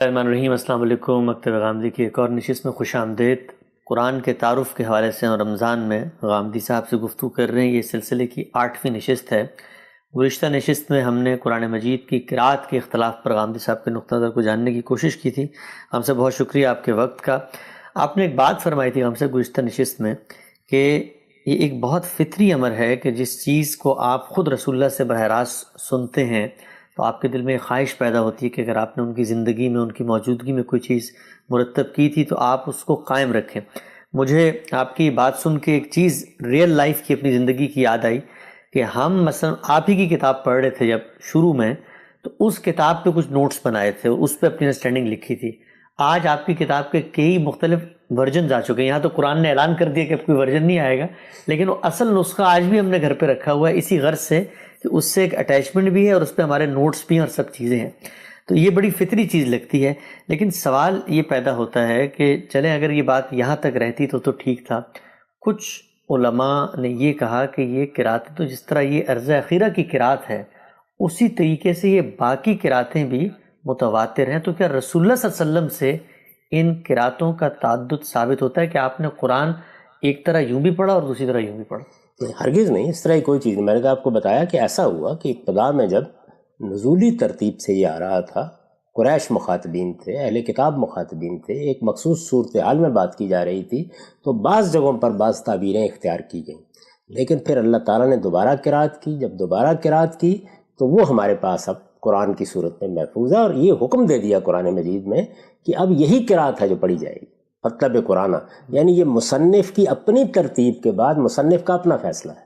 الرحمن الرحیم۔ السلام علیکم۔ مکتب غامدی کی ایک اور نشست میں خوش آمدید۔ قرآن کے تعارف کے حوالے سے رمضان میں غامدی صاحب سے گفتگو کر رہے ہیں۔ یہ سلسلے کی 8ویں نشست ہے۔ گزشتہ نشست میں ہم نے قرآن مجید کی قرأت کے اختلاف پر غامدی صاحب کے نقطہ نظر کو جاننے کی کوشش کی تھی۔ ہم سے بہت شکریہ آپ کے وقت کا۔ آپ نے ایک بات فرمائی تھی ہم سے گزشتہ نشست میں کہ یہ ایک بہت فطری امر ہے کہ جس چیز کو آپ خود رسول اللہ سے براہ راست سنتے ہیں تو آپ کے دل میں ایک خواہش پیدا ہوتی ہے کہ اگر آپ نے ان کی زندگی میں، ان کی موجودگی میں کوئی چیز مرتب کی تھی تو آپ اس کو قائم رکھیں۔ مجھے آپ کی بات سن کے ایک چیز ریئل لائف کی، اپنی زندگی کی یاد آئی کہ ہم مثلا آپ ہی کی کتاب پڑھ رہے تھے جب شروع میں، تو اس کتاب پہ کچھ نوٹس بنائے تھے، اس پہ اپنی انڈرسٹینڈنگ لکھی تھی۔ آج آپ کی کتاب کے کئی مختلف ورژنز آ چکے ہیں۔ یہاں تو قرآن نے اعلان کر دیا کہ اب کوئی ورژن نہیں آئے گا، لیکن وہ اصل نسخہ آج بھی ہم نے گھر پہ رکھا ہوا ہے، اسی غرض سے کہ اس سے ایک اٹیچمنٹ بھی ہے اور اس پہ ہمارے نوٹس بھی ہیں اور سب چیزیں ہیں۔ تو یہ بڑی فطری چیز لگتی ہے، لیکن سوال یہ پیدا ہوتا ہے کہ چلیں اگر یہ بات یہاں تک رہتی تو ٹھیک تھا۔ کچھ علماء نے یہ کہا کہ یہ قرأت تو جس طرح یہ عرض اخیرہ کی قرأت ہے اسی طریقے سے یہ باقی قرأتیں بھی متواتر ہیں، تو کیا رسول اللہ صلی اللہ علیہ وسلم سے ان قرأتوں کا تعدد ثابت ہوتا ہے کہ آپ نے قرآن ایک طرح یوں بھی پڑھا اور دوسری طرح یوں بھی پڑھا؟ ہرگز نہیں، اس طرح کی کوئی چیز نہیں۔ میں نے آپ کو بتایا کہ ایسا ہوا کہ ابتدا میں جب نزولی ترتیب سے یہ آ رہا تھا، قریش مخاطبین تھے، اہل کتاب مخاطبین تھے، ایک مخصوص صورتحال میں بات کی جا رہی تھی، تو بعض جگہوں پر بعض تعبیریں اختیار کی گئیں، لیکن پھر اللہ تعالیٰ نے دوبارہ قرأت کی۔ جب دوبارہ قرأت کی تو وہ ہمارے پاس اب قرآن کی صورت میں محفوظ ہے، اور یہ حکم دے دیا قرآن مجید میں کہ اب یہی قرأت ہے جو پڑھی جائے گی، مطلب قرآن، یعنی یہ مصنف کی اپنی ترتیب کے بعد مصنف کا اپنا فیصلہ ہے۔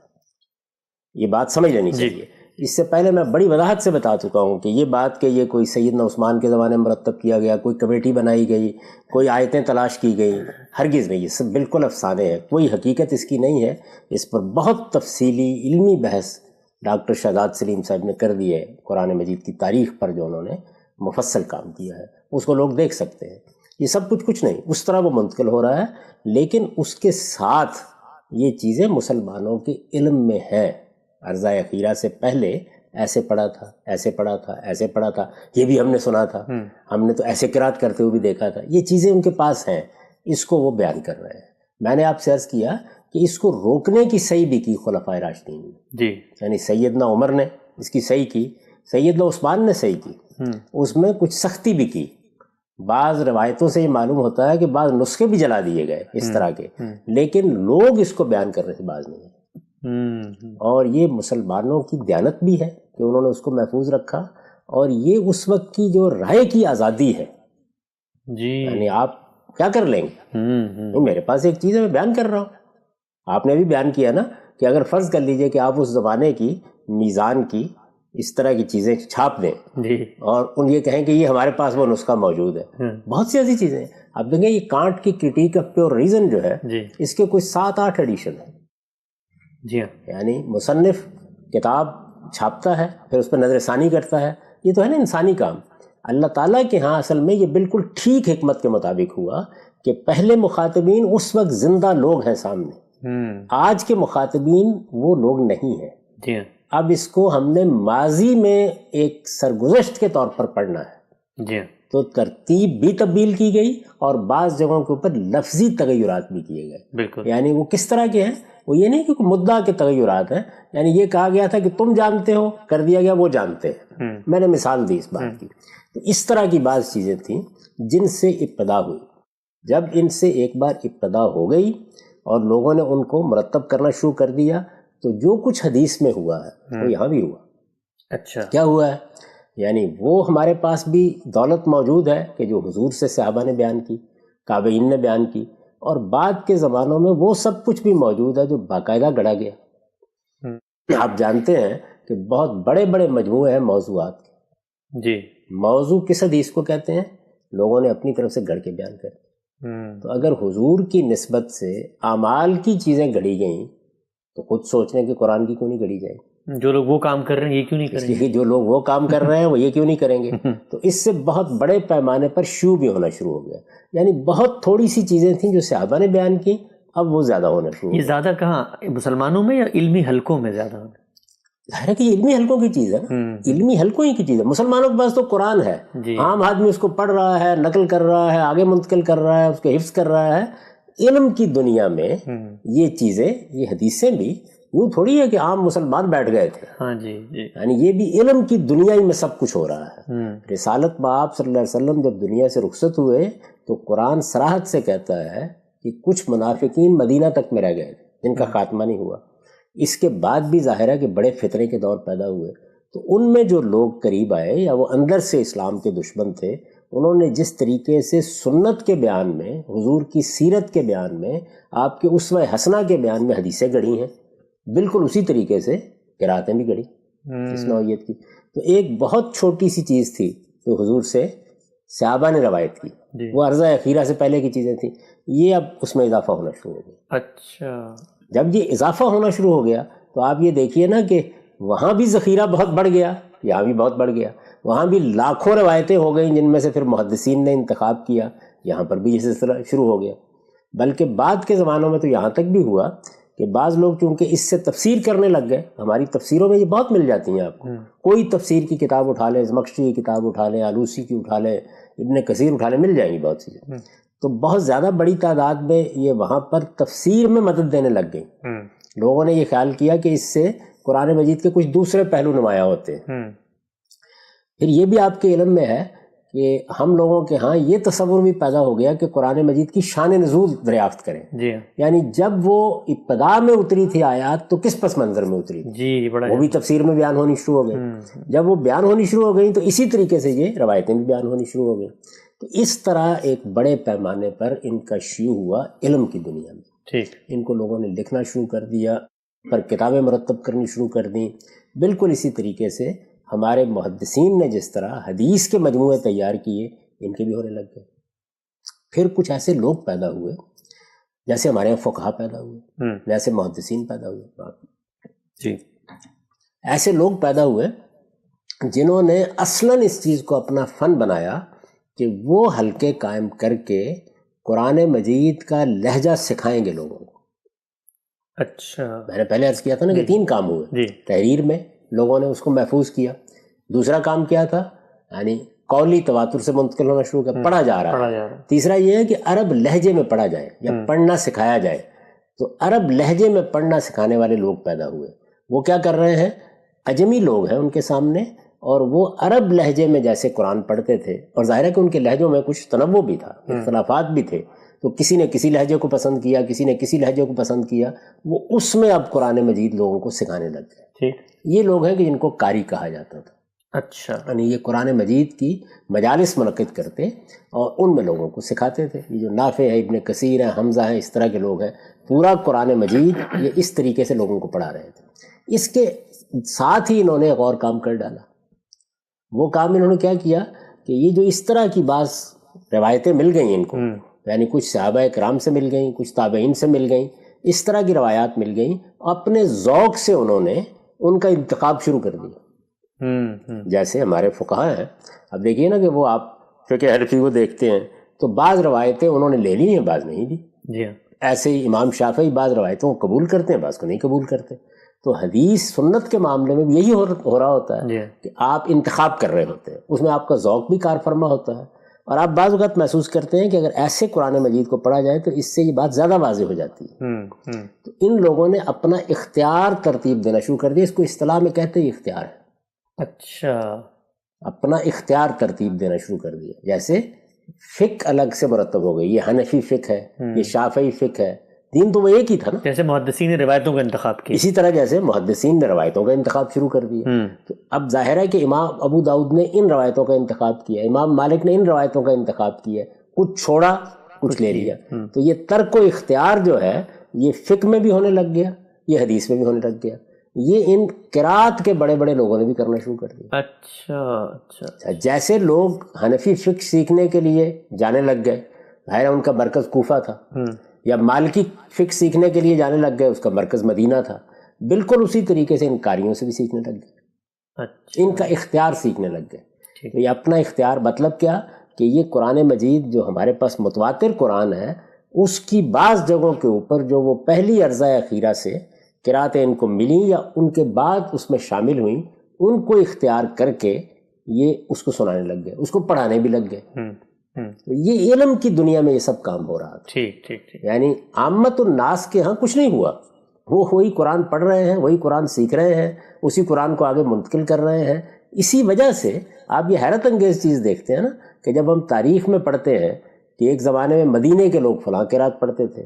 یہ بات سمجھ لینی چاہیے۔ اس سے پہلے میں بڑی وضاحت سے بتا چکا ہوں کہ یہ بات کہ یہ کوئی سیدنا عثمان کے زمانے میں مرتب کیا گیا، کوئی کمیٹی بنائی گئی، کوئی آیتیں تلاش کی گئی، ہرگز نہیں، یہ سب بالکل افسانے ہیں، کوئی حقیقت اس کی نہیں ہے۔ اس پر بہت تفصیلی علمی بحث ڈاکٹر شہزاد سلیم صاحب نے کر دی ہے، قرآن مجید کی تاریخ پر جو انہوں نے مفصل کام کیا ہے، اس کو لوگ دیکھ سکتے ہیں۔ یہ سب کچھ نہیں، اس طرح وہ منتقل ہو رہا ہے، لیکن اس کے ساتھ یہ چیزیں مسلمانوں کے علم میں ہیں۔ عرضہ اخیرہ سے پہلے ایسے پڑھا تھا، ایسے پڑھا تھا، ایسے پڑھا تھا، یہ بھی ہم نے سنا تھا، ہم نے تو ایسے قرأت کرتے ہوئے بھی دیکھا تھا، یہ چیزیں ان کے پاس ہیں، اس کو وہ بیان کر رہے ہیں۔ میں نے آپ سے عرض کیا کہ اس کو روکنے کی صحیح بھی کی خلفائے راشدین نے، یعنی سیدنا عمر نے اس کی صحیح کی، سیدنا عثمان نے صحیح کی، اس میں کچھ سختی بھی کی۔ بعض روایتوں سے یہ معلوم ہوتا ہے کہ بعض نسخے بھی جلا دیے گئے اس طرح کے، لیکن لوگ اس کو بیان کر رہے تھے، بعض نہیں۔ اور یہ مسلمانوں کی دیانت بھی ہے کہ انہوں نے اس کو محفوظ رکھا، اور یہ اس وقت کی جو رائے کی آزادی ہے، یعنی آپ کیا کر لیں گے؟ میرے پاس ایک چیز ہے، میں بیان کر رہا ہوں، آپ نے بھی بیان کیا نا کہ اگر فرض کر لیجئے کہ آپ اس زمانے کی میزان کی اس طرح کی چیزیں چھاپ دیں اور ان یہ کہیں کہ یہ ہمارے پاس وہ نسخہ موجود ہے، بہت سی ایسی چیزیں ہیں۔ آپ دیکھیں یہ کانٹ کی کرٹیک آف پیور ریزن جو ہے، اس کے کوئی 7-8 ایڈیشن ہیں، یعنی مصنف کتاب چھاپتا ہے، پھر اس پر نظر ثانی کرتا ہے، یہ تو ہے نا انسانی کام۔ اللہ تعالیٰ کے ہاں اصل میں یہ بالکل ٹھیک حکمت کے مطابق ہوا کہ پہلے مخاطبین اس وقت زندہ لوگ ہیں سامنے، آج کے مخاطبین وہ لوگ نہیں ہیں۔ اب اس کو ہم نے ماضی میں ایک سرگزشت کے طور پر پڑھنا ہے، تو ترتیب بھی تبدیل کی گئی اور بعض جگہوں کے اوپر لفظی تغیرات بھی کیے گئے۔ یعنی وہ کس طرح کے ہیں؟ وہ یہ نہیں کہ مدعا کے تغیرات ہیں، یعنی یہ کہا گیا تھا کہ تم جانتے ہو، کر دیا گیا وہ جانتے ہیں۔ میں نے مثال دی اس بات کی۔ تو اس طرح کی بعض چیزیں تھیں جن سے ابتدا ہوئی۔ جب ان سے ایک بار ابتدا ہو گئی اور لوگوں نے ان کو مرتب کرنا شروع کر دیا، تو جو کچھ حدیث میں ہوا ہے وہ یہاں بھی ہوا۔ اچھا، کیا ہوا ہے؟ یعنی وہ ہمارے پاس بھی دولت موجود ہے کہ جو حضور سے صحابہ نے بیان کی، تابعین نے بیان کی، اور بعد کے زمانوں میں وہ سب کچھ بھی موجود ہے جو باقاعدہ گڑھا گیا۔ آپ جانتے ہیں کہ بہت بڑے بڑے مجموعے ہیں موضوعات کے۔ موضوع کس حدیث کو کہتے ہیں؟ لوگوں نے اپنی طرف سے گڑھ کے بیان کر دیا۔ تو اگر حضور کی نسبت سے اعمال کی چیزیں گڑھی گئیں تو خود سوچنے کہ قرآن کی کیوں نہیں گڑھی جائیں؟ جو لوگ وہ کام کر رہے ہیں یہ کیوں نہیں کریں گے؟ جو لوگ وہ کام کر رہے ہیں وہ یہ کیوں نہیں کریں گے؟ تو اس سے بہت بڑے پیمانے پر شیوع بھی ہونا شروع ہو گیا، یعنی بہت تھوڑی سی چیزیں تھیں جو صحابہ نے بیان کی، اب وہ زیادہ ہونا شروع ہو گیا۔ یہ زیادہ کہاں، مسلمانوں میں یا علمی حلقوں میں زیادہ ہونا؟ ظاہر ہے کہ یہ علمی حلقوں کی چیز ہے نا، علمی حلقوں ہی کی چیز ہے. مسلمانوں کے پاس تو قرآن ہے، عام آدمی اس کو پڑھ رہا ہے، نقل کر رہا ہے، آگے منتقل کر رہا ہے، اس کو حفظ کر رہا ہے. علم کی دنیا میں یہ چیزیں، یہ حدیثیں بھی یوں تھوڑی ہے کہ عام مسلمان بیٹھ گئے تھے. یعنی یہ بھی علم کی دنیا ہی میں سب کچھ ہو رہا ہے. رسالت بآب صلی اللہ علیہ وسلم جب دنیا سے رخصت ہوئے تو قرآن صراحت سے کہتا ہے کہ کچھ منافقین مدینہ تک میں رہ گئے تھے جن کا خاتمہ نہیں ہوا. اس کے بعد بھی ظاہر ہے کہ بڑے فتنے کے دور پیدا ہوئے، تو ان میں جو لوگ قریب آئے یا وہ اندر سے اسلام کے دشمن تھے، انہوں نے جس طریقے سے سنت کے بیان میں، حضور کی سیرت کے بیان میں، آپ کے اسوہ حسنہ کے بیان میں حدیثیں گڑھی ہیں، بالکل اسی طریقے سے قراتیں بھی گڑھی اس نوعیت کی. تو ایک بہت چھوٹی سی چیز تھی جو حضور سے صحابہ نے روایت کی، وہ عرضہ اخیرہ سے پہلے کی چیزیں تھیں، یہ اب اس میں اضافہ ہونا شروع ہو گیا. اچھا، جب یہ اضافہ ہونا شروع ہو گیا تو آپ یہ دیکھیے نا کہ وہاں بھی ذخیرہ بہت بڑھ گیا، یہاں بھی بہت بڑھ گیا. وہاں بھی لاکھوں روایتیں ہو گئیں جن میں سے پھر محدثین نے انتخاب کیا، یہاں پر بھی یہ سلسلہ شروع ہو گیا. بلکہ بعد کے زمانوں میں تو یہاں تک بھی ہوا کہ بعض لوگ چونکہ اس سے تفسیر کرنے لگ گئے. ہماری تفسیروں میں یہ بہت مل جاتی ہیں آپ کو، کوئی تفسیر کی کتاب اٹھا لیں، زمخشری کی کتاب اٹھا لیں، آلوسی کی اٹھا لیں، ابن کثیر اٹھا لیں، مل جائیں گی بہت سی. تو بہت زیادہ بڑی تعداد میں یہ وہاں پر تفسیر میں مدد دینے لگ گئی. لوگوں نے یہ خیال کیا کہ اس سے قرآن مجید کے کچھ دوسرے پہلو نمایاں ہوتے ہیں. پھر یہ بھی آپ کے علم میں ہے کہ ہم لوگوں کے ہاں یہ تصور بھی پیدا ہو گیا کہ قرآن مجید کی شان نزول دریافت کریں. یعنی جب وہ ابتدا میں اتری تھی آیات تو کس پس منظر میں اتری تھی، وہ بھی تفسیر میں بیان ہونی شروع ہو گئی. جب وہ بیان ہونی شروع ہو گئی تو اسی طریقے سے یہ روایتیں بھی بیان ہونی شروع ہو گئی. تو اس طرح ایک بڑے پیمانے پر ان کا شیوع ہوا علم کی دنیا میں. ان کو لوگوں نے لکھنا شروع کر دیا، پر کتابیں مرتب کرنی شروع کر دیں. بالکل اسی طریقے سے ہمارے محدثین نے جس طرح حدیث کے مجموعے تیار کیے، ان کے بھی ہونے لگ گئے. پھر کچھ ایسے لوگ پیدا ہوئے، جیسے ہمارے یہاں فقہا پیدا ہوئے، جیسے محدثین پیدا ہوئے. ایسے لوگ پیدا ہوئے جنہوں نے اصلاً اس چیز کو اپنا فن بنایا کہ وہ حلقے قائم کر کے قرآن مجید کا لہجہ سکھائیں گے لوگوں کو. اچھا، میں نے پہلے عرض کیا تھا نا کہ 3 کام ہوئے. تحریر میں لوگوں نے اس کو محفوظ کیا. دوسرا کام کیا تھا، یعنی قولی تواتر سے منتقل ہونا شروع کیا، پڑھا جا رہا ہے. تیسرا یہ ہے کہ عرب لہجے میں پڑھا جائے یا پڑھنا سکھایا جائے. تو عرب لہجے میں پڑھنا سکھانے والے لوگ پیدا ہوئے. وہ کیا کر رہے ہیں، عجمی لوگ ہیں ان کے سامنے، اور وہ عرب لہجے میں جیسے قرآن پڑھتے تھے، اور ظاہر ہے کہ ان کے لہجوں میں کچھ تنوع بھی تھا، اختلافات بھی تھے. تو کسی نے کسی لہجے کو پسند کیا، کسی نے کسی لہجے کو پسند کیا، وہ اس میں اب قرآن مجید لوگوں کو سکھانے لگ گئے. یہ لوگ ہیں کہ جن کو قاری کہا جاتا تھا. اچھا، یعنی یہ قرآن مجید کی مجالس منعقد کرتے اور ان میں لوگوں کو سکھاتے تھے. یہ جو نافع ہے، ابن کثیر ہیں، حمزہ ہیں، اس طرح کے لوگ ہیں، پورا قرآن مجید یہ اس طریقے سے لوگوں کو پڑھا رہے تھے. اس کے ساتھ ہی انہوں نے ایک اور کام کر ڈالا. وہ کام انہوں نے کیا کیا کہ یہ جو اس طرح کی بعض روایتیں مل گئیں ان کو، یعنی کچھ صحابہ کرام سے مل گئیں، کچھ تابعین سے مل گئیں، اس طرح کی روایات مل گئیں، اپنے ذوق سے انہوں نے ان کا انتخاب شروع کر دیا. جیسے ہمارے فقہا ہیں، اب دیکھیے نا کہ وہ آپ فقہ حنفی کو دیکھتے ہیں تو بعض روایتیں انہوں نے لے لی ہیں، بعض نہیں لی. ایسے ہی امام شافعی بعض روایتوں کو قبول کرتے ہیں، بعض کو نہیں قبول کرتے. تو حدیث سنت کے معاملے میں بھی یہی ہو رہا ہوتا ہے کہ آپ انتخاب کر رہے ہوتے ہیں، اس میں آپ کا ذوق بھی کار فرما ہوتا ہے، اور آپ بعض اوقات محسوس کرتے ہیں کہ اگر ایسے قرآن مجید کو پڑھا جائے تو اس سے یہ بات زیادہ واضح ہو جاتی ہے. تو ان لوگوں نے اپنا اختیار ترتیب دینا شروع کر دیا. اس کو اصطلاح میں کہتے ہیں اختیار ہے. اچھا، اپنا اختیار ترتیب دینا شروع کر دیا. جیسے فقہ الگ سے مرتب ہو گئی، یہ حنفی فقہ ہے، یہ شافعی فقہ ہے. دین تو وہ ایک ہی تھا نا. جیسے محدثین نے روایتوں کا انتخاب کیا، اسی طرح جیسے محدثین نے روایتوں کا انتخاب شروع کر دیا. تو اب ظاہر ہے کہ امام ابو داؤد نے ان روایتوں کا انتخاب کیا، امام مالک نے ان روایتوں کا انتخاب کیا، کچھ چھوڑا کچھ لے لیا. تو یہ ترک و اختیار جو ہے یہ فقہ میں بھی ہونے لگ گیا، یہ حدیث میں بھی ہونے لگ گیا. یہ ان قرات کے بڑے بڑے لوگوں نے بھی کرنا شروع کر دیا. اچھا، جیسے لوگ حنفی فقہ سیکھنے کے لیے جانے لگ گئے، ظاہر ان کا مرکز کوفہ تھا، یا مالکی فقہ سیکھنے کے لیے جانے لگ گئے، اس کا مرکز مدینہ تھا. بالکل اسی طریقے سے ان قاریوں سے بھی سیکھنے لگ گئے، ان کا اختیار سیکھنے لگ گئے. تو یہ اپنا اختیار مطلب کیا کہ یہ قرآن مجید جو ہمارے پاس متواتر قرآن ہے، اس کی بعض جگہوں کے اوپر جو وہ پہلی عرضہ اخیرہ سے قراتیں ان کو ملیں یا ان کے بعد اس میں شامل ہوئیں، ان کو اختیار کر کے یہ اس کو سنانے لگ گئے، اس کو پڑھانے بھی لگ گئے۔ تو یہ علم کی دنیا میں یہ سب کام ہو رہا تھا۔ ٹھیک ٹھیک ٹھیک۔ یعنی عامت الناس کے ہاں کچھ نہیں ہوا، وہ وہی قرآن پڑھ رہے ہیں، وہی قرآن سیکھ رہے ہیں، اسی قرآن کو آگے منتقل کر رہے ہیں۔ اسی وجہ سے آپ یہ حیرت انگیز چیز دیکھتے ہیں نا کہ جب ہم تاریخ میں پڑھتے ہیں کہ ایک زمانے میں مدینے کے لوگ فلاں قرات پڑھتے تھے،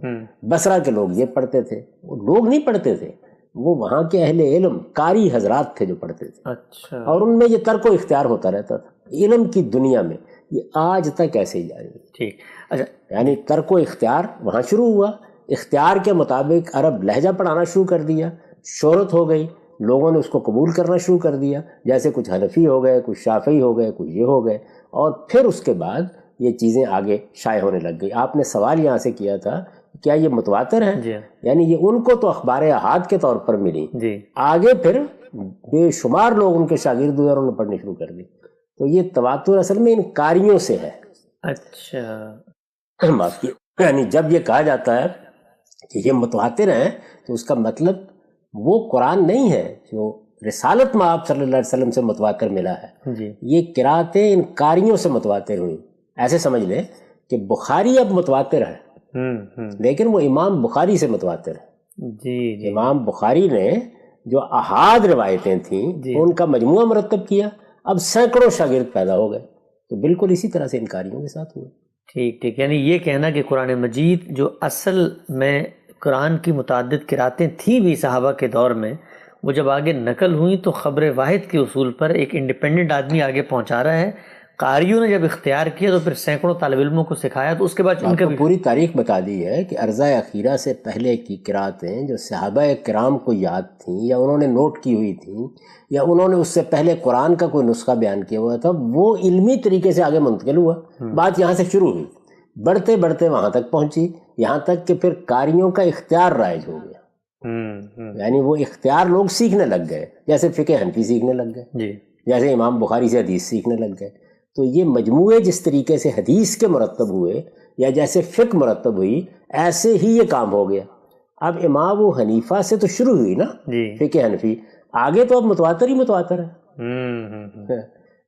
بصرہ کے لوگ یہ پڑھتے تھے، وہ لوگ نہیں پڑھتے تھے، وہ وہاں کے اہل علم قاری حضرات تھے جو پڑھتے تھے، اچھا، اور ان میں یہ ترک و اختیار ہوتا رہتا تھا۔ علم کی دنیا میں یہ آج تک ایسے ہی جاری ہے۔ ٹھیک، اچھا، یعنی ترک و اختیار وہاں شروع ہوا، اختیار کے مطابق عرب لہجہ پڑھانا شروع کر دیا، شہرت ہو گئی، لوگوں نے اس کو قبول کرنا شروع کر دیا، جیسے کچھ حنفی ہو گئے، کچھ شافعی ہو گئے، کچھ یہ ہو گئے، اور پھر اس کے بعد یہ چیزیں آگے شائع ہونے لگ گئی۔ آپ نے سوال یہاں سے کیا تھا کیا یہ متواتر ہے؟ جی یعنی یہ ان کو تو اخبار احاد کے طور پر ملی، جی، آگے پھر بے شمار لوگ ان کے شاگرد ہوئے اور انہوں نے پڑھنی شروع کر دی۔ تو یہ تواتر اصل میں ان قاریوں سے ہے۔ اچھا، معاف کیے، یعنی جب یہ کہا جاتا ہے کہ یہ متواتر ہیں تو اس کا مطلب وہ قرآن نہیں ہے جو رسالت میں آپ صلی اللہ علیہ وسلم سے متواتر ملا ہے، جی، یہ قراتیں ان قاریوں سے متواتر ہوئیں۔ ایسے سمجھ لیں کہ بخاری اب متواتر ہے، لیکن وہ امام بخاری سے متواتر ہے۔ جی جی، امام بخاری نے جو احاد روایتیں تھیں جی، ان کا مجموعہ مرتب کیا، اب سینکڑوں شاگرد پیدا ہو گئے، تو بالکل اسی طرح سے ان قاریوں کے ساتھ ہوئے۔ ٹھیک ٹھیک، یعنی یہ کہنا کہ قرآن مجید جو اصل میں قرآن کی متعدد قراتیں تھیں بھی صحابہ کے دور میں، وہ جب آگے نقل ہوئیں تو خبر واحد کے اصول پر ایک انڈیپینڈنٹ آدمی آگے پہنچا رہا ہے، قاریوں نے جب اختیار کیا تو پھر سینکڑوں طالب علموں کو سکھایا، تو اس کے بعد ان آپ کا کو پوری تاریخ بتا دی ہے کہ ارضا اخیرہ سے پہلے کی قراتیں جو صحابہ کرام کو یاد تھیں یا انہوں نے نوٹ کی ہوئی تھیں یا انہوں نے اس سے پہلے قرآن کا کوئی نسخہ بیان کیا ہوا تھا، وہ علمی طریقے سے آگے منتقل ہوا۔ بات یہاں سے شروع ہوئی، بڑھتے بڑھتے وہاں تک پہنچی، یہاں تک کہ پھر قاریوں کا اختیار رائج ہو گیا۔ یعنی وہ اختیار لوگ سیکھنے لگ گئے، جیسے فقہ حنفی سیکھنے لگ گئے، جی، جیسے امام بخاری سے حدیث سیکھنے لگ گئے۔ تو یہ مجموعے جس طریقے سے حدیث کے مرتب ہوئے یا جیسے فقہ مرتب ہوئی، ایسے ہی یہ کام ہو گیا۔ اب امام و حنیفہ سے تو شروع ہوئی نا جی، فقہ حنفی، آگے تو اب متواتر ہی متواتر ہے۔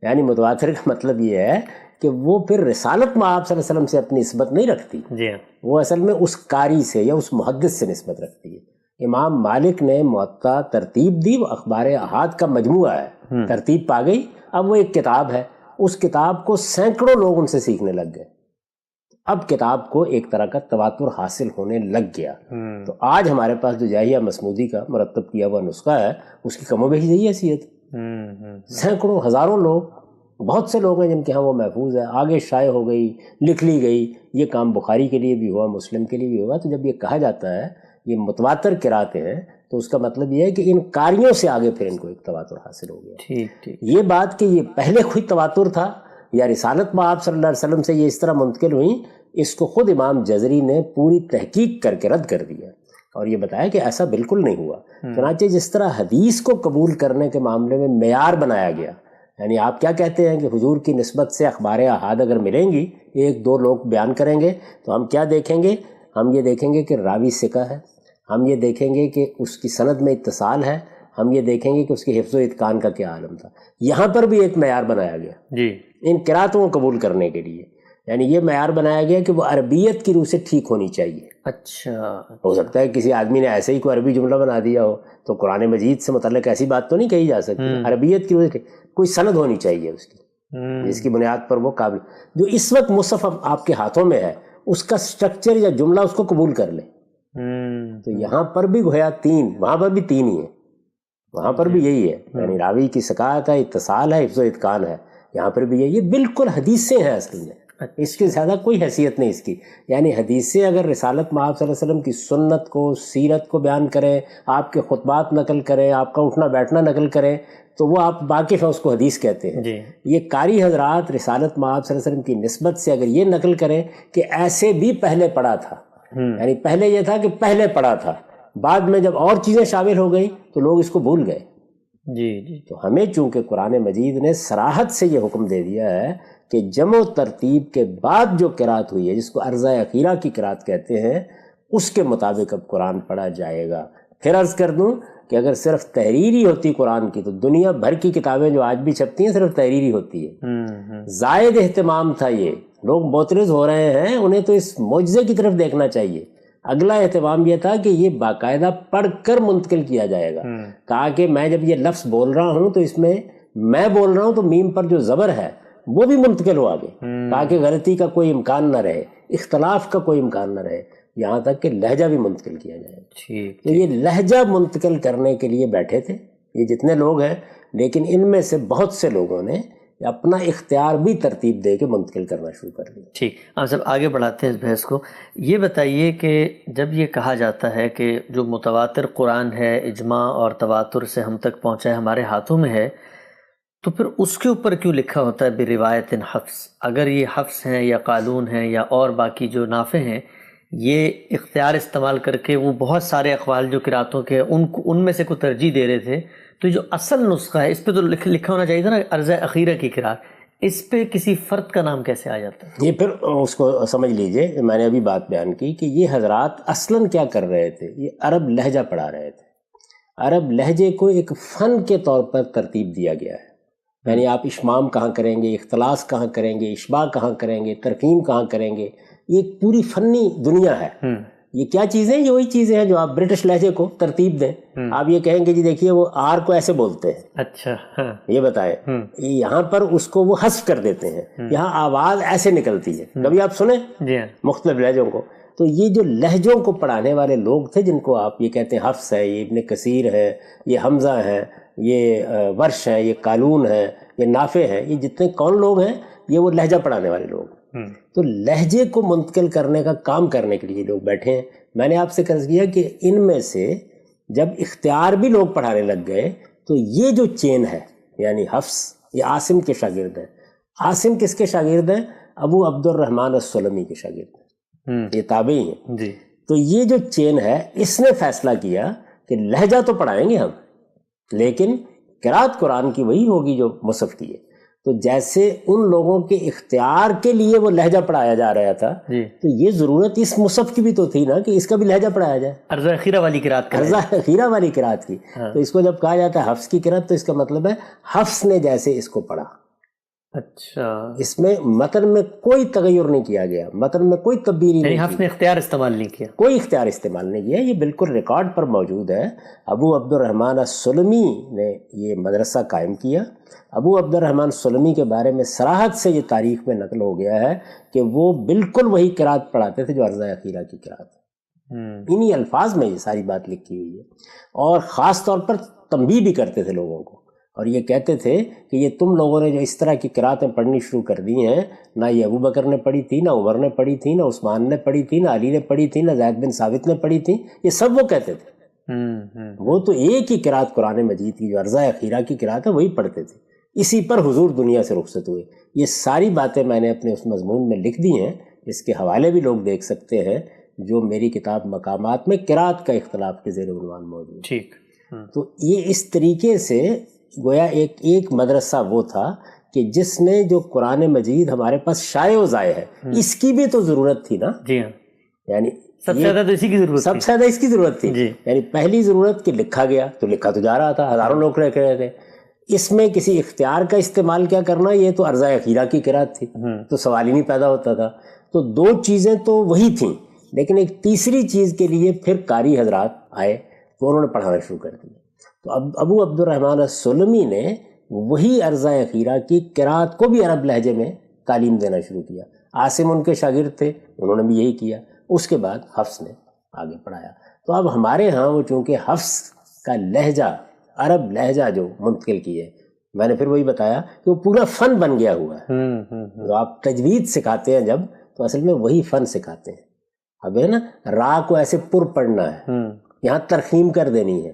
یعنی متواتر کا مطلب یہ ہے کہ وہ پھر رسالت میں آپ صلی اللہ علیہ وسلم سے اپنی نسبت نہیں رکھتی، جی، وہ اصل میں اس قاری سے یا اس محدث سے نسبت رکھتی ہے۔ امام مالک نے موطا ترتیب دی، وہ اخبار احاد کا مجموعہ ہے، ترتیب پا گئی، اب وہ ایک کتاب ہے، اس کتاب کو سینکڑوں لوگ ان سے سیکھنے لگ گئے، اب کتاب کو ایک طرح کا تواتر حاصل ہونے لگ گیا۔ تو آج ہمارے پاس جو جاہیہ مسمودی کا مرتب کیا ہوا نسخہ ہے، اس کی کم و بیش یہی حیثیت ہے۔ سینکڑوں ہزاروں لوگ، بہت سے لوگ ہیں جن کے ہاں وہ محفوظ ہے، آگے شائع ہو گئی، لکھ لی گئی۔ یہ کام بخاری کے لیے بھی ہوا، مسلم کے لیے بھی ہوا۔ تو جب یہ کہا جاتا ہے یہ متواتر قراتیں ہیں تو اس کا مطلب یہ ہے کہ ان قاریوں سے آگے پھر ان کو ایک تواتر حاصل ہو گیا۔ ٹھیک ٹھیک، یہ بات کہ یہ پہلے کوئی تواتر تھا یا رسالت میں آپ صلی اللہ علیہ وسلم سے یہ اس طرح منتقل ہوئیں، اس کو خود امام جزری نے پوری تحقیق کر کے رد کر دیا اور یہ بتایا کہ ایسا بالکل نہیں ہوا۔ چنانچہ جس طرح حدیث کو قبول کرنے کے معاملے میں معیار بنایا گیا، یعنی آپ کیا کہتے ہیں کہ حضور کی نسبت سے اخبار احاد اگر ملیں گی، ایک دو لوگ بیان کریں گے، تو ہم کیا دیکھیں گے؟ ہم یہ دیکھیں گے کہ راوی ثقہ ہے، ہم یہ دیکھیں گے کہ اس کی سند میں اتصال ہے، ہم یہ دیکھیں گے کہ اس کی حفظ و اتقان کا کیا عالم تھا۔ یہاں پر بھی ایک معیار بنایا گیا جی، ان قراتوں کو قبول کرنے کے لیے، یعنی یہ معیار بنایا گیا کہ وہ عربیت کی روح سے ٹھیک ہونی چاہیے۔ اچھا، ہو سکتا ہے کسی آدمی نے ایسے ہی کوئی عربی جملہ بنا دیا ہو تو قرآن مجید سے متعلق ایسی بات تو نہیں کہی جا سکتی۔ عربیت کی روح سے کوئی سند ہونی چاہیے اس کی، جس کی بنیاد پر وہ قابل، جو اس وقت مصحف آپ کے ہاتھوں میں ہے اس کا سٹرکچر یا جملہ اس کو قبول کر لے۔ تو یہاں پر بھی گویا تین، وہاں پر بھی تین ہی ہے، وہاں پر بھی یہی ہے، یعنی راوی کی ثقافت ہے، اتصال ہے، حفظ و اتقان ہے، یہاں پر بھی یہ بالکل حدیثیں ہیں اصل میں، اس کے زیادہ کوئی حیثیت نہیں اس کی۔ یعنی حدیثیں اگر رسالت میں آپ صلی اللہ علیہ وسلم کی سنت کو، سیرت کو بیان کریں، آپ کے خطبات نقل کریں، آپ کا اٹھنا بیٹھنا نقل کریں، تو وہ آپ واقف ہیں، اس کو حدیث کہتے ہیں۔ جی، یہ قاری حضرات رسالت میں آپ صلی اللہ علیہ وسلم کی نسبت سے اگر یہ نقل کریں کہ ایسے بھی پہلے پڑھا تھا، یعنی پہلے یہ تھا کہ پہلے پڑھا تھا، بعد میں جب اور چیزیں شامل ہو گئیں تو لوگ اس کو بھول گئے۔ جی جی، تو ہمیں چونکہ قرآن مجید نے صراحت سے یہ حکم دے دیا ہے کہ جمع و ترتیب کے بعد جو قرات ہوئی ہے، جس کو ارضا اخیرہ کی قرات کہتے ہیں، اس کے مطابق اب قرآن پڑھا جائے گا، پھر عرض کر دوں کہ اگر صرف تحریری ہوتی قرآن کی تو دنیا بھر کی کتابیں جو آج بھی چھپتی ہیں صرف تحریری ہوتی ہے. زائد اہتمام تھا یہ. لوگ معترض ہو رہے ہیں، انہیں تو اس معجزے کی طرف دیکھنا چاہیے. اگلا اہتمام یہ تھا کہ یہ باقاعدہ پڑھ کر منتقل کیا جائے گا. کہا کہ میں جب یہ لفظ بول رہا ہوں تو اس میں بول رہا ہوں تو میم پر جو زبر ہے وہ بھی منتقل ہو آگے، تاکہ غلطی کا کوئی امکان نہ رہے، اختلاف کا کوئی امکان نہ رہے، یہاں تک کہ لہجہ بھی منتقل کیا جائے. تو یہ لہجہ منتقل کرنے کے لیے بیٹھے تھے یہ جتنے لوگ ہیں، لیکن ان میں سے بہت سے لوگوں نے اپنا اختیار بھی ترتیب دے کے منتقل کرنا شروع کر دیا. ٹھیک، ہم سب آگے بڑھاتے ہیں اس بحث کو. یہ بتائیے کہ جب یہ کہا جاتا ہے کہ جو متواتر قرآن ہے اجماع اور تواتر سے ہم تک پہنچا ہے، ہمارے ہاتھوں میں ہے، تو پھر اس کے اوپر کیوں لکھا ہوتا ہے بروایت حفظ؟ اگر یہ حفظ ہیں یا قالون ہیں یا اور باقی جو نافع ہیں، یہ اختیار استعمال کر کے وہ بہت سارے اقوال جو قراتوں کے ان میں سے کوئی ترجیح دے رہے تھے، تو جو اصل نسخہ ہے اس پہ تو لکھا ہونا چاہیے تھا نا عرض اخیرہ کی قرات، اس پہ کسی فرد کا نام کیسے آ جاتا ہے؟ یہ پھر اس کو سمجھ لیجئے، میں نے ابھی بات بیان کی کہ یہ حضرات اصلاً کیا کر رہے تھے، یہ عرب لہجہ پڑھا رہے تھے. عرب لہجے کو ایک فن کے طور پر ترتیب دیا گیا ہے. یعنی آپ اشمام کہاں کریں گے، اختلاس کہاں کریں گے، اشباع کہاں کریں گے، ترقیم کہاں کریں گے، یہ ایک پوری فنی دنیا ہے. یہ کیا چیزیں؟ یہ وہی چیزیں ہیں جو آپ برٹش لہجے کو ترتیب دیں. آپ یہ کہیں گے جی دیکھیے وہ آر کو ایسے بولتے ہیں، اچھا یہ بتائیں، یہاں پر اس کو وہ حذف کر دیتے ہیں، یہاں آواز ایسے نکلتی ہے. کبھی آپ سنیں مختلف لہجوں کو؟ تو یہ جو لہجوں کو پڑھانے والے لوگ تھے جن کو آپ یہ کہتے ہیں حفص ہے، یہ ابن کثیر ہے، یہ حمزہ ہے، یہ ورش ہے، یہ قالون ہے، یہ نافع ہے، یہ جتنے کون لوگ ہیں یہ وہ لہجہ پڑھانے والے لوگ. تو لہجے کو منتقل کرنے کا کام کرنے کے لیے لوگ بیٹھے ہیں. میں نے آپ سے عرض کیا کہ ان میں سے جب اختیار بھی لوگ پڑھانے لگ گئے تو یہ جو چین ہے، یعنی حفص یہ عاصم کے شاگرد ہیں. عاصم کس کے شاگرد ہیں؟ ابو عبد الرحمن السلمی کے شاگرد ہیں، یہ تابعی ہیں. جی. تو یہ جو چین ہے اس نے فیصلہ کیا کہ لہجہ تو پڑھائیں گے ہم، لیکن قرات قرآن کی وہی ہوگی جو مصحف کی ہے. تو جیسے ان لوگوں کے اختیار کے لیے وہ لہجہ پڑھایا جا رہا تھا، تو یہ ضرورت اس مصحف کی بھی تو تھی نا کہ اس کا بھی لہجہ پڑھایا جائے، عرض اخیرہ والی قرات، عرض اخیرہ والی قرات کی. تو اس کو جب کہا جاتا ہے حفص کی قرات تو اس کا مطلب ہے حفص نے جیسے اس کو پڑھا. اچھا، اس میں متن میں کوئی تغیر نہیں کیا گیا، متن میں کوئی تبدیلی نہیں، حفص نے اختیار استعمال نہیں کیا، کوئی اختیار استعمال نہیں کیا. یہ بالکل ریکارڈ پر موجود ہے. ابو عبد الرحمن السلمی نے یہ مدرسہ قائم کیا. ابو عبد الرحمن سلمی کے بارے میں صراحت سے یہ تاریخ میں نقل ہو گیا ہے کہ وہ بالکل وہی قرات پڑھاتے تھے جو عرض اخیرہ کی قرات. انہی الفاظ میں یہ ساری بات لکھی ہوئی ہے. اور خاص طور پر تنبیہ بھی کرتے تھے لوگوں کو، اور یہ کہتے تھے کہ یہ تم لوگوں نے جو اس طرح کی قراتیں پڑھنی شروع کر دی ہیں، نہ یہ ابو بکر نے پڑھی تھی، نہ عمر نے پڑھی تھی، نہ عثمان نے پڑھی تھی، نہ علی نے پڑھی تھی، نہ زید بن ثابت نے پڑھی تھی. یہ سب وہ کہتے تھے. وہ تو ایک ہی قرات قرآن مجید کی جو عرض اخیرہ کی قرات ہے وہی پڑھتے تھے. اسی پر حضور دنیا سے رخصت ہوئے. یہ ساری باتیں میں نے اپنے اس مضمون میں لکھ دی ہیں، اس کے حوالے بھی لوگ دیکھ سکتے ہیں جو میری کتاب مقامات میں قرات کا اختلاف کے زیر عنوان موجود ہے. ٹھیک. تو یہ اس طریقے سے گویا ایک مدرسہ وہ تھا کہ جس نے جو قرآن مجید ہمارے پاس شائع و ضائع ہے اس کی بھی تو ضرورت تھی نا. جی ہاں، یعنی سب سے زیادہ تو اسی کی ضرورت، سب سے زیادہ اس کی ضرورت تھی. یعنی پہلی ضرورت کہ لکھا گیا تو لکھا تو جا رہا تھا، ہزاروں لوگ رہ رہے تھے. اس میں کسی اختیار کا استعمال کیا کرنا، یہ تو عرض اخیرہ کی قرات تھی، تو سوال ہی نہیں پیدا ہوتا تھا. تو دو چیزیں تو وہی تھیں، لیکن ایک تیسری چیز کے لیے پھر قاری حضرات آئے تو انہوں نے پڑھانا شروع کر دیا. تو اب ابو عبد الرحمن السلمی نے وہی عرض اخیرہ کی قرات کو بھی عرب لہجے میں تعلیم دینا شروع کیا. عاصم ان کے شاگرد تھے، انہوں نے بھی یہی کیا. اس کے بعد حفص نے آگے پڑھایا. تو اب ہمارے ہاں وہ چونکہ حفص کا لہجہ عرب لہجہ جو منتقل کی ہے، میں نے پھر وہی بتایا کہ وہ پورا فن بن گیا ہوا ہے. تو آپ تجوید سکھاتے ہیں جب، تو اصل میں وہی فن سکھاتے ہیں. اب ہے نا را کو ایسے پر پڑھنا ہے، یہاں ترخیم کر دینی ہے،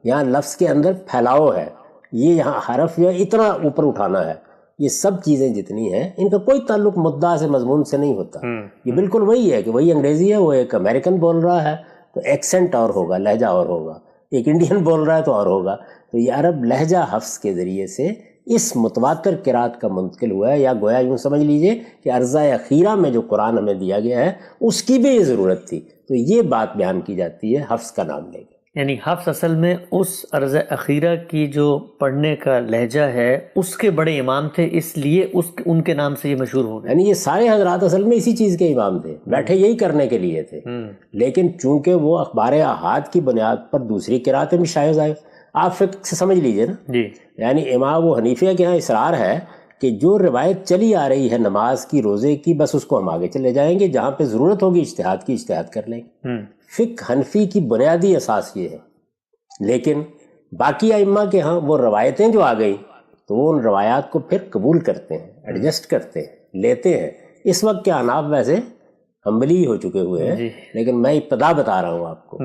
یہاں لفظ کے اندر پھیلاؤ ہے، یہ یہاں حرف یا اتنا اوپر اٹھانا ہے. یہ سب چیزیں جتنی ہیں ان کا کوئی تعلق مدعا سے مضمون سے نہیں ہوتا. یہ بالکل وہی ہے کہ وہی انگریزی ہے، وہ ایک امریکن بول رہا ہے تو ایکسنٹ اور ہوگا، لہجہ اور ہوگا. ایک انڈین بول رہا ہے تو اور ہوگا. تو یہ عرب لہجہ حفظ کے ذریعے سے اس متواتر قرات کا منتقل ہوا ہے. یا گویا یوں سمجھ لیجئے کہ عرض اخیرہ میں جو قرآن ہمیں دیا گیا ہے اس کی بھی یہ ضرورت تھی. تو یہ بات بیان کی جاتی ہے حفظ کا نام لے کے. یعنی حفظ اصل میں اس عرض اخیرہ کی جو پڑھنے کا لہجہ ہے اس کے بڑے امام تھے، اس لیے ان کے نام سے یہ مشہور ہو گئے. یعنی یہ سارے حضرات اصل میں اسی چیز کے امام تھے، بیٹھے یہی کرنے کے لیے تھے، لیکن چونکہ وہ اخبار احاد کی بنیاد پر دوسری قراتیں بھی شائع آئے. آپ فقہ سے سمجھ لیجئے نا جی. یعنی امام ابو حنیفہ کے ہاں اصرار ہے کہ جو روایت چلی آ رہی ہے نماز کی، روزے کی، بس اس کو ہم آگے چلے جائیں گے، جہاں پہ ضرورت ہوگی اجتہاد کی اجتہاد کر لیں گے. فقہ حنفی کی بنیادی اساس یہ ہے. لیکن باقی ائمہ کے ہاں وہ روایتیں جو آ گئی تو وہ ان روایات کو پھر قبول کرتے ہیں، ایڈجسٹ کرتے ہیں، لیتے ہیں. اس وقت کے احناف ویسے حنبلی ہو چکے ہوئے ہیں، لیکن میں ابتدا بتا رہا ہوں آپ کو.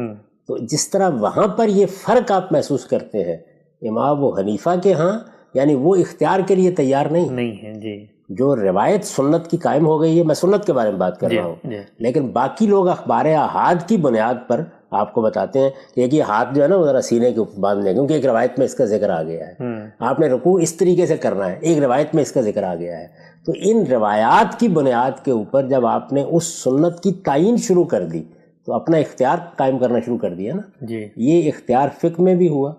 تو جس طرح وہاں پر یہ فرق آپ محسوس کرتے ہیں، امام ابو حنیفہ کے ہاں یعنی وہ اختیار کے لیے تیار نہیں ہے. جی. جو روایت سنت کی قائم ہو گئی ہے، میں سنت کے بارے میں بات کر رہا ہوں، لیکن باقی لوگ اخبار احاد کی بنیاد پر آپ کو بتاتے ہیں کہ ایک یہ ہاتھ جو ہے نا وہ ذرا سینے کے اوپر باندھ لیں، کیونکہ ایک روایت میں اس کا ذکر آ گیا ہے. آپ نے رکوع اس طریقے سے کرنا ہے، ایک روایت میں اس کا ذکر آ گیا ہے. تو ان روایات کی بنیاد کے اوپر جب آپ نے اس سنت کی تعین شروع کر دی تو اپنا اختیار قائم کرنا شروع کر دیا نا. یہ اختیار فقہ میں بھی ہوا،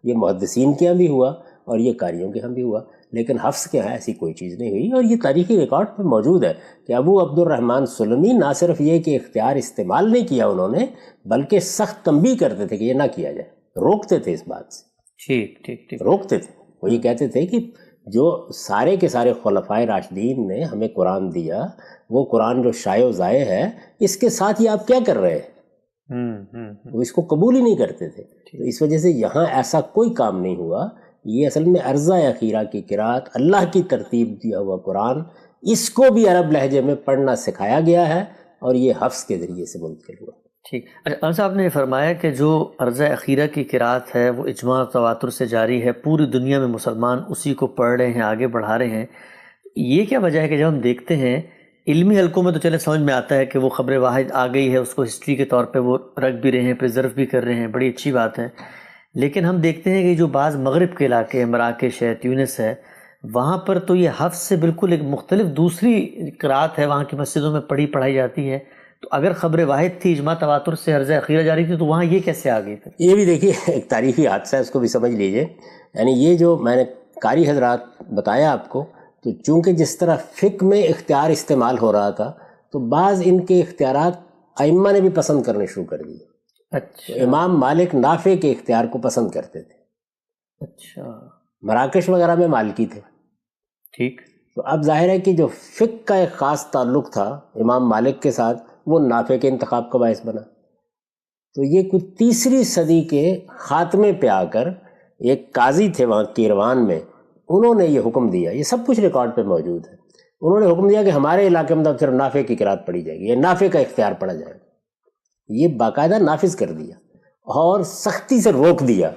یہ محدثین کے ہاں بھی ہوا، اور یہ قاریوں کے ہاں بھی ہوا. لیکن حفظ کے ہاں ایسی کوئی چیز نہیں ہوئی، اور یہ تاریخی ریکارڈ میں موجود ہے کہ ابو عبد الرحمن سلمی نہ صرف یہ کہ اختیار استعمال نہیں کیا انہوں نے، بلکہ سخت تنبیہ کرتے تھے کہ یہ نہ کیا جائے، روکتے تھے اس بات سے. ٹھیک. روکتے تھے. وہ یہ کہتے تھے کہ جو سارے کے سارے خلفائے راشدین نے ہمیں قرآن دیا، وہ قرآن جو شائع و ضائع ہے، اس کے ساتھ یہ آپ کیا کر رہے ہیں؟ وہ اس کو قبول ہی نہیں کرتے تھے. تو اس وجہ سے یہاں ایسا کوئی کام نہیں ہوا. یہ اصل میں عرضہ اخیرہ کی قرات، اللہ کی ترتیب دیا ہوا قرآن، اس کو بھی عرب لہجے میں پڑھنا سکھایا گیا ہے، اور یہ حفظ کے ذریعے سے منتقل ہوا. ٹھیک. اچھا صاحب نے فرمایا کہ جو عرضہ اخیرہ کی قرات ہے وہ اجماع و تواتر سے جاری ہے، پوری دنیا میں مسلمان اسی کو پڑھ رہے ہیں، آگے بڑھا رہے ہیں. یہ کیا وجہ ہے کہ جب ہم دیکھتے ہیں علمی حلقوں میں تو چلے سمجھ میں آتا ہے کہ وہ خبر واحد آ گئی ہے، اس کو ہسٹری کے طور پہ وہ رکھ بھی رہے ہیں، پریزرو بھی کر رہے ہیں، بڑی اچھی بات ہے. لیکن ہم دیکھتے ہیں کہ جو بعض مغرب کے علاقے مراکش ہے، تیونس ہے، وہاں پر تو یہ حفظ سے بالکل ایک مختلف دوسری قرات ہے، وہاں کی مسجدوں میں پڑھائی جاتی ہے. تو اگر خبر واحد تھی، اجماع تواتر سے عرض اخیرہ جاری تھی، تو وہاں یہ کیسے آ گئی پھر؟ یہ بھی دیکھیے ایک تاریخی حادثہ ہے، اس کو بھی سمجھ لیجئے. یعنی یہ جو میں نے قاری حضرات بتایا آپ کو، تو چونکہ جس طرح فقہ میں اختیار استعمال ہو رہا تھا، تو بعض ان کے اختیارات ائمہ نے بھی پسند کرنے شروع کر دیے. اچھا. امام مالک نافع کے اختیار کو پسند کرتے تھے. اچھا. مراکش وغیرہ میں مالکی تھے. ٹھیک. تو اب ظاہر ہے کہ جو فقہ کا ایک خاص تعلق تھا امام مالک کے ساتھ، وہ نافع کے انتخاب کا باعث بنا. تو یہ کچھ تیسری صدی کے خاتمے پہ آ کر ایک قاضی تھے وہاں کیروان میں، انہوں نے یہ حکم دیا، یہ سب کچھ ریکارڈ پہ موجود ہے. انہوں نے حکم دیا کہ ہمارے علاقے میں صرف نافع کی قرات پڑھی جائے گی، یہ نافع کا اختیار پڑھا جائے گا. یہ باقاعدہ نافذ کر دیا اور سختی سے روک دیا.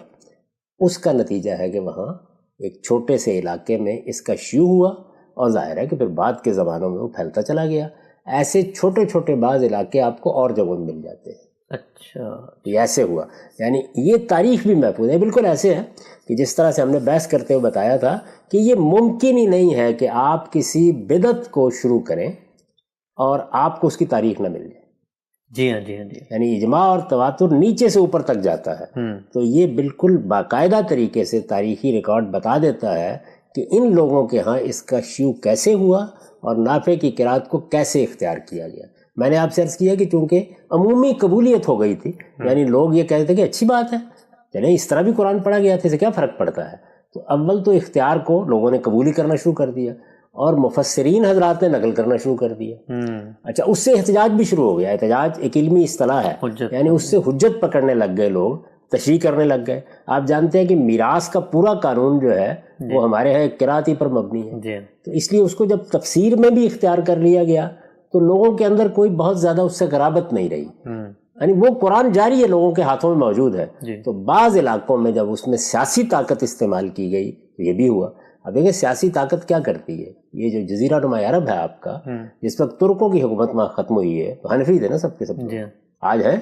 اس کا نتیجہ ہے کہ وہاں ایک چھوٹے سے علاقے میں اس کا شیوع ہوا، اور ظاہر ہے کہ پھر بعد کے زمانوں میں وہ پھیلتا چلا گیا. ایسے چھوٹے چھوٹے بعض علاقے آپ کو اور جگہوں میں مل جاتے ہیں. اچھا. یہ ایسے ہوا. یعنی یہ تاریخ بھی محفوظ ہے. بالکل ایسے ہے کہ جس طرح سے ہم نے بحث کرتے ہوئے بتایا تھا کہ یہ ممکن ہی نہیں ہے کہ آپ کسی بدعت کو شروع کریں اور آپ کو اس کی تاریخ نہ مل جائے. جی ہاں. یعنی اجماع اور تواتر نیچے سے اوپر تک جاتا ہے. تو یہ بالکل باقاعدہ طریقے سے تاریخی ریکارڈ بتا دیتا ہے کہ ان لوگوں کے ہاں اس کا شیوع کیسے ہوا اور نافع کی قرات کو کیسے اختیار کیا گیا. میں نے آپ سے عرض کیا کہ چونکہ عمومی قبولیت ہو گئی تھی، یعنی لوگ یہ کہتے تھے کہ اچھی بات ہے، چلیں اس طرح بھی قرآن پڑھا گیا تھا، اسے کیا فرق پڑتا ہے. تو اول تو اختیار کو لوگوں نے قبولی کرنا شروع کر دیا، اور مفسرین حضرات نے نقل کرنا شروع کر دیا. اچھا، اس سے احتجاج بھی شروع ہو گیا. احتجاج ایک علمی اصطلاح ہے، یعنی اس سے حجت پکڑنے لگ گئے لوگ، تشریح کرنے لگ گئے. آپ جانتے ہیں کہ میراث کا پورا قانون جو ہے وہ ہمارے یہاں قرات ہی پر مبنی ہے. تو اس لیے اس کو جب تفسیر میں بھی اختیار کر لیا گیا تو لوگوں کے اندر کوئی بہت زیادہ اس سے قرابت نہیں رہی. یعنی وہ قرآن جاری ہے، لوگوں کے ہاتھوں میں موجود ہے. تو بعض علاقوں میں جب اس میں سیاسی طاقت استعمال کی گئی تو یہ بھی ہوا. اب دیکھیں سیاسی طاقت کیا کرتی ہے. یہ جو جزیرہ نما عرب ہے آپ کا، جس وقت ترکوں کی حکومت وہاں ختم ہوئی ہے، تو حنفی تھے نا سب کے سب. آج ہے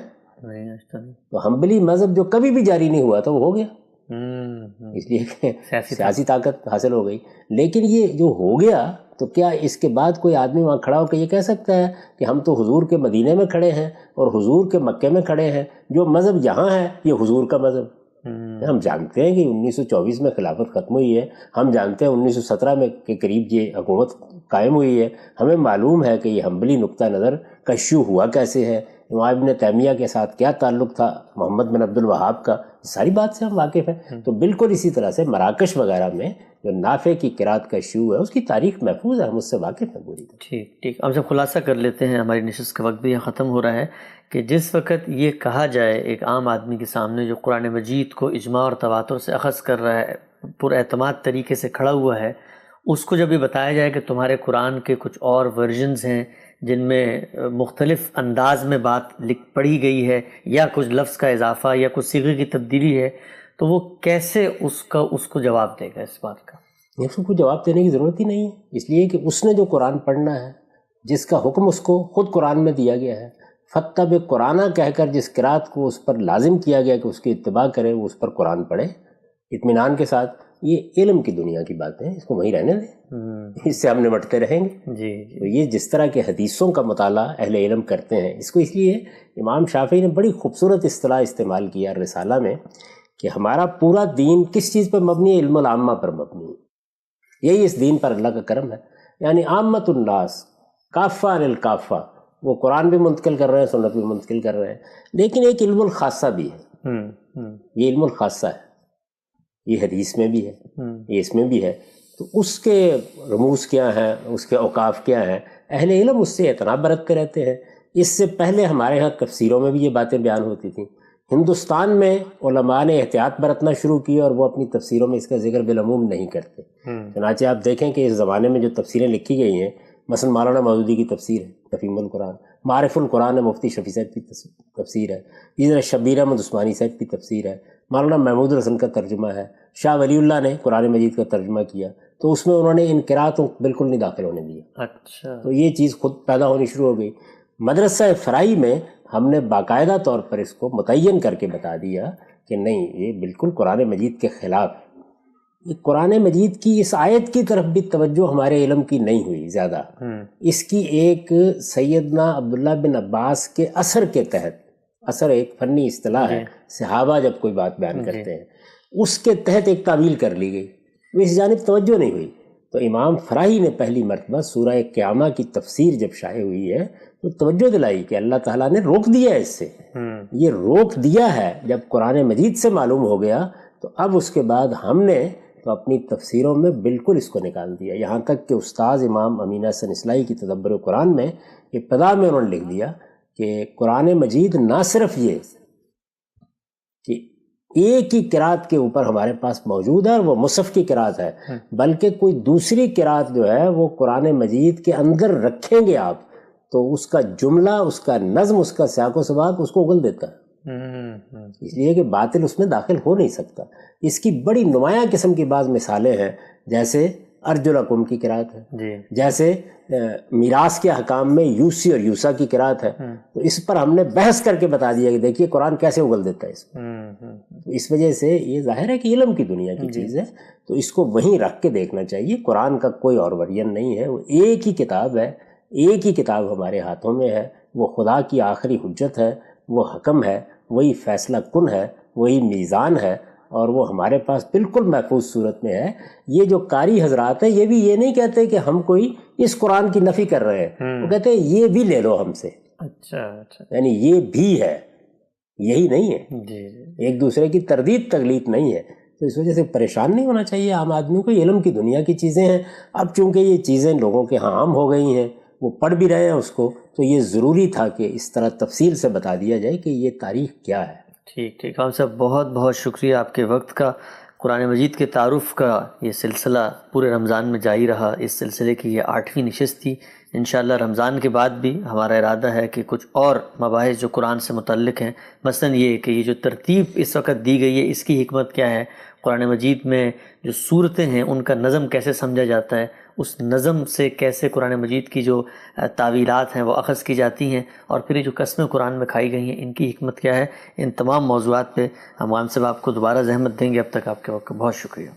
تو حنبلی مذہب جو کبھی بھی جاری نہیں ہوا تھا وہ ہو گیا. اس لیے کہ سیاسی طاقت حاصل ہو گئی. لیکن یہ جو ہو گیا تو کیا اس کے بعد کوئی آدمی وہاں کھڑا ہو کے یہ کہہ سکتا ہے کہ ہم تو حضور کے مدینے میں کھڑے ہیں اور حضور کے مکے میں کھڑے ہیں, جو مذہب یہاں ہے یہ حضور کا مذہب. ہم جانتے ہیں کہ 1924 میں خلافت ختم ہوئی ہے, ہم جانتے ہیں 1917 میں کے قریب یہ حکومت قائم ہوئی ہے, ہمیں معلوم ہے کہ یہ حنبلی نقطہ نظر کا ایشو ہوا کیسے ہے, امام ابن تیمیہ کے ساتھ کیا تعلق تھا, محمد بن عبد الوہاب کا, ساری بات سے ہم واقف ہیں. تو بالکل اسی طرح سے مراکش وغیرہ میں جو نافع کی قرات کا ایشو ہے اس کی تاریخ محفوظ ہے, ہم اس سے واقف ہیں پوری طرح. ٹھیک. اب جب خلاصہ کر لیتے ہیں, ہماری نشست کا وقت بھی یہاں ختم ہو رہا ہے, کہ جس وقت یہ کہا جائے ایک عام آدمی کے سامنے جو قرآن مجید کو اجماع اور تواتر سے اخذ کر رہا ہے, پر اعتماد طریقے سے کھڑا ہوا ہے, اس کو جب یہ بتایا جائے کہ تمہارے قرآن کے کچھ اور ورژنز ہیں جن میں مختلف انداز میں بات پڑھی گئی ہے, یا کچھ لفظ کا اضافہ یا کچھ صیغے کی تبدیلی ہے, تو وہ کیسے اس کو جواب دے گا اس بات کا؟ اس کو کوئی جواب دینے کی ضرورت ہی نہیں ہے, اس لیے کہ اس نے جو قرآن پڑھنا ہے, جس کا حکم اس کو خود قرآن میں دیا گیا ہے, فتب قرآن کہہ کر جس قرات کو اس پر لازم کیا گیا کہ اس کی اتباع کرے, وہ اس پر قرآن پڑھے اطمینان کے ساتھ. یہ علم کی دنیا کی باتیں ہیں, اس کو وہیں رہنے دیں, اس سے ہم نمٹتے رہیں گے. تو یہ جس طرح کے حدیثوں کا مطالعہ اہل علم کرتے ہیں, اس کو اس لیے امام شافعی نے بڑی خوبصورت اصطلاح استعمال کیا رسالہ میں کہ ہمارا پورا دین کس چیز پر مبنی ہے؟ علم العامہ پر مبنی ہے. یہی اس دین پر اللہ کا کرم ہے. یعنی عامت الناس کافہ عن الکافہ, وہ قرآن بھی منتقل کر رہے ہیں, سنت بھی منتقل کر رہے ہیں, لیکن ایک علم الخاصہ بھی ہے. یہ علم الخاصہ ہے, یہ حدیث میں بھی ہے, یہ اس میں بھی ہے. تو اس کے رموز کیا ہیں, اس کے اوقاف کیا ہیں, اہل علم اس سے اعتراف برتتے رہتے ہیں. اس سے پہلے ہمارے ہاں تفسیروں میں بھی یہ باتیں بیان ہوتی تھیں. ہندوستان میں علماء نے احتیاط برتنا شروع کی اور وہ اپنی تفسیروں میں اس کا ذکر بالعموم نہیں کرتے. چنانچہ آپ دیکھیں کہ اس زمانے میں جو تفسیریں لکھی گئی ہیں, مثلا مولانا مودودی کی تفسیر ہے تفہیم القرآن, معرف القرآن ہے مفتی شفیع صاحب کی تفسیر ہے, اسی طرح شبیر احمد عثمانی صاحب کی تفسیر ہے, مولانا محمود الحسن کا ترجمہ ہے, شاہ ولی اللہ نے قرآن مجید کا ترجمہ کیا, تو اس میں انہوں نے ان قراتوں بالکل نہیں داخل ہونے دیا. اچھا. تو یہ چیز خود پیدا ہونی شروع ہو گئی. مدرسہ فرائی میں ہم نے باقاعدہ طور پر اس کو متعین کر کے بتا دیا کہ نہیں, یہ بالکل قرآن مجید کے خلاف ہے. قرآن مجید کی اس آیت کی طرف بھی توجہ ہمارے علم کی نہیں ہوئی زیادہ. اس کی ایک سیدنا عبداللہ بن عباس کے اثر کے تحت, اثر ایک فنی اصطلاح ہے, صحابہ جب کوئی بات بیان کرتے ہیں اس کے تحت ایک تعویل کر لی گئی, اس جانب توجہ نہیں ہوئی. تو امام فراہی نے پہلی مرتبہ سورہ قیامہ کی تفسیر جب شائع ہوئی ہے تو توجہ دلائی کہ اللہ تعالیٰ نے روک دیا ہے, اس سے یہ روک دیا ہے. جب قرآن مجید سے معلوم ہو گیا تو اب اس کے بعد ہم نے تو اپنی تفسیروں میں بالکل اس کو نکال دیا. یہاں تک کہ استاذ امام امین حسن اصلاحی کی تدبر قرآن میں ابتدا میں انہوں نے لکھ دیا کہ قرآن مجید نہ صرف یہ کہ ایک ہی قرات کے اوپر ہمارے پاس موجود ہے اور وہ مصحف کی قرات ہے, بلکہ کوئی دوسری قرات جو ہے وہ قرآن مجید کے اندر رکھیں گے آپ تو اس کا جملہ, اس کا نظم, اس کا سیاق و سباق اس کو اگل دیتا ہے. اس لیے کہ باطل اس میں داخل ہو نہیں سکتا. اس کی بڑی نمایاں قسم کی بعض مثالیں ہیں, جیسے ارجلکم کی قرات ہے, جیسے میراث کے حکام میں یوسی اور یوسا کی قرات ہے. تو اس پر ہم نے بحث کر کے بتا دیا کہ دیکھیے قرآن کیسے اگل دیتا ہے اس کو. اس وجہ سے یہ ظاہر ہے کہ علم کی دنیا کی چیز ہے, تو اس کو وہیں رکھ کے دیکھنا چاہیے. قرآن کا کوئی اور ورژن نہیں ہے, وہ ایک ہی کتاب ہے, ایک ہی کتاب ہمارے ہاتھوں میں ہے. وہ خدا کی آخری حجت ہے, وہ حکم ہے, وہی فیصلہ کن ہے, وہی میزان ہے, اور وہ ہمارے پاس بالکل محفوظ صورت میں ہے. یہ جو قاری حضرات ہیں یہ بھی یہ نہیں کہتے کہ ہم کوئی اس قرآن کی نفی کر رہے ہیں, وہ کہتے ہیں یہ بھی لے لو ہم سے. اچھا, یعنی یہ بھی ہے, یہی نہیں ہے, ایک دوسرے کی تردید تغلیط نہیں ہے. تو اس وجہ سے پریشان نہیں ہونا چاہیے عام آدمی کو. علم کی دنیا کی چیزیں ہیں. اب چونکہ یہ چیزیں لوگوں کے ہاں عام ہو گئی ہیں, وہ پڑھ بھی رہے ہیں اس کو, تو یہ ضروری تھا کہ اس طرح تفصیل سے بتا دیا جائے کہ یہ تاریخ کیا ہے. ٹھیک. ہم صاحب بہت بہت شکریہ آپ کے وقت کا. قرآن مجید کے تعارف کا یہ سلسلہ پورے رمضان میں جاری رہا. اس سلسلے کی یہ 8ویں نشست تھی. انشاءاللہ رمضان کے بعد بھی ہمارا ارادہ ہے کہ کچھ اور مباحث جو قرآن سے متعلق ہیں, مثلا یہ کہ یہ جو ترتیب اس وقت دی گئی ہے اس کی حکمت کیا ہے, قرآن مجید میں جو صورتیں ہیں ان کا نظم کیسے سمجھا جاتا ہے, اس نظم سے کیسے قرآن مجید کی جو تعویلات ہیں وہ اخذ کی جاتی ہیں، اور پھر یہ جو قسمیں قرآن میں کھائی گئی ہیں ان کی حکمت کیا ہے، ان تمام موضوعات پہ ہم صاحب آپ کو دوبارہ زحمت دیں گے۔ اب تک آپ کے وقت کا بہت شکریہ۔